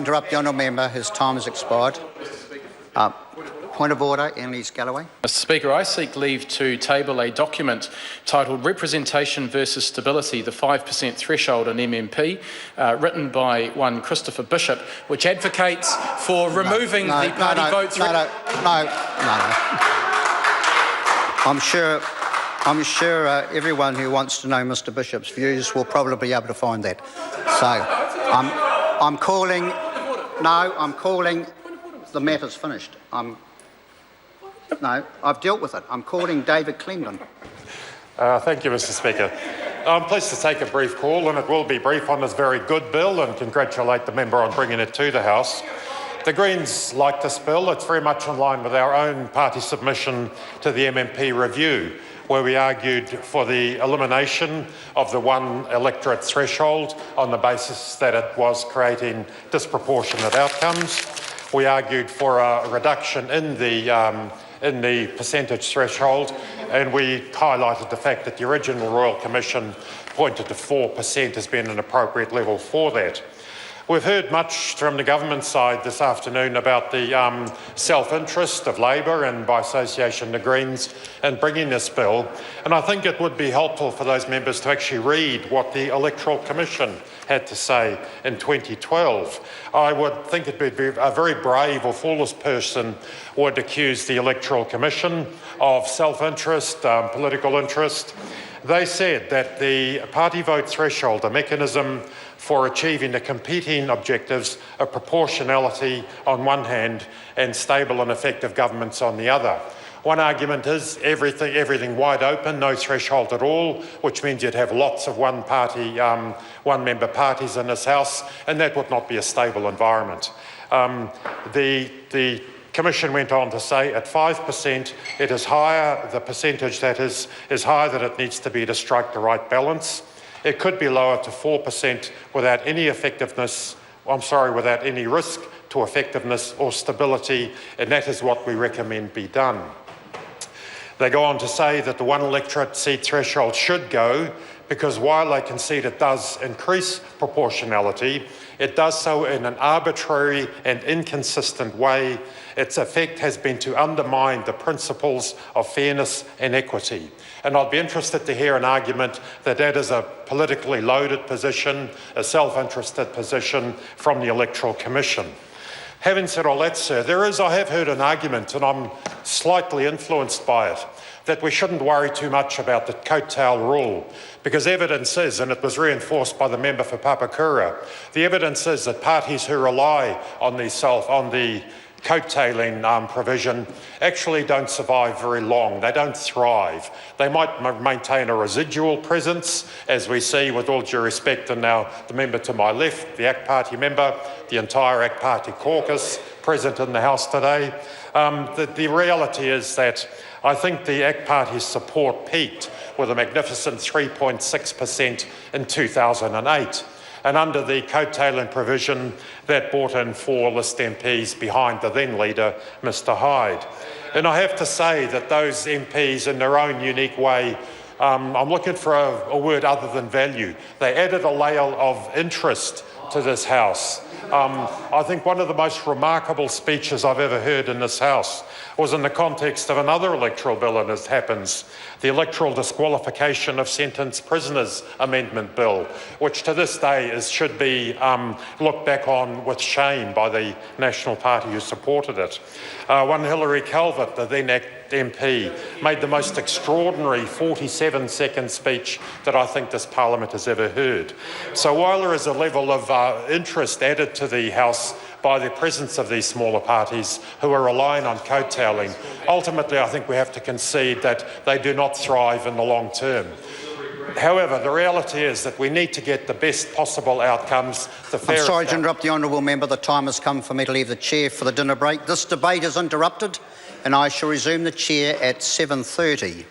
interrupt the honourable member. His time has expired. Point of order, Lees-Galloway. Mr Speaker, I seek leave to table a document titled Representation versus Stability, the 5% Threshold in MMP, written by one Christopher Bishop, which advocates for removing the party vote threshold. No. I'm sure everyone who wants to know Mr Bishop's views will probably be able to find that. So I'm calling. No, I'm calling. The matter's finished. No, I've dealt with it. I'm calling David Clendon. Thank you, Mr Speaker. I'm pleased to take a brief call, and it will be brief on this very good bill, and congratulate the member on bringing it to the House. The Greens like this bill. It's very much in line with our own party submission to the MMP review, where we argued for the elimination of the one electorate threshold on the basis that it was creating disproportionate outcomes. We argued for a reduction in the percentage threshold, and we highlighted the fact that the original Royal Commission pointed to 4% as being an appropriate level for that. We've heard much from the government side this afternoon about the self-interest of Labor and, by association, the Greens in bringing this bill, and I think it would be helpful for those members to actually read what the Electoral Commission had to say in 2012. I would think it would be a very brave or foolish person would accuse the Electoral Commission of self-interest, political interest. They said that the party vote threshold, a mechanism for achieving the competing objectives of proportionality on one hand and stable and effective governments on the other. One argument is everything wide open, no threshold at all, which means you'd have lots of one-member parties in this House, and that would not be a stable environment. The Commission went on to say at 5%, it is higher, the percentage that is higher than it needs to be to strike the right balance. It could be lowered to 4% without any without any risk to effectiveness or stability, and that is what we recommend be done. They go on to say that the one electorate seat threshold should go because while they concede it does increase proportionality, it does so in an arbitrary and inconsistent way. Its effect has been to undermine the principles of fairness and equity. And I'd be interested to hear an argument that that is a politically loaded position, a self-interested position from the Electoral Commission. Having said all that, sir, I have heard an argument, and I'm slightly influenced by it, that we shouldn't worry too much about the coattail rule, because evidence is, and it was reinforced by the member for Papakura, the evidence is that parties who rely on the coattailing provision actually don't survive very long. They don't thrive. They might maintain a residual presence, as we see, with all due respect, and now the member to my left, the ACT Party member, the entire ACT Party caucus present in the House today. The reality is that I think the ACT Party's support peaked with a magnificent 3.6% in 2008. And under the coattailing provision, that brought in 4 list MPs behind the then leader, Mr Hyde. And I have to say that those MPs, in their own unique way, I'm looking for a word other than value. They added a layer of interest to this House. I think one of the most remarkable speeches I've ever heard in this House was in the context of another electoral bill, and as happens, the Electoral Disqualification of Sentenced Prisoners Amendment Bill, which to this day should be looked back on with shame by the National Party who supported it. One Hilary Calvert, the then MP, made the most extraordinary 47-second speech that I think this Parliament has ever heard. So while there is a level of interest added to the House by the presence of these smaller parties who are relying on coattailing, ultimately I think we have to concede that they do not thrive in the long term. However, the reality is that we need to get the best possible outcomes. I'm sorry to interrupt the honourable member. The time has come for me to leave the chair for the dinner break. This debate is interrupted, and I shall resume the chair at 7:30.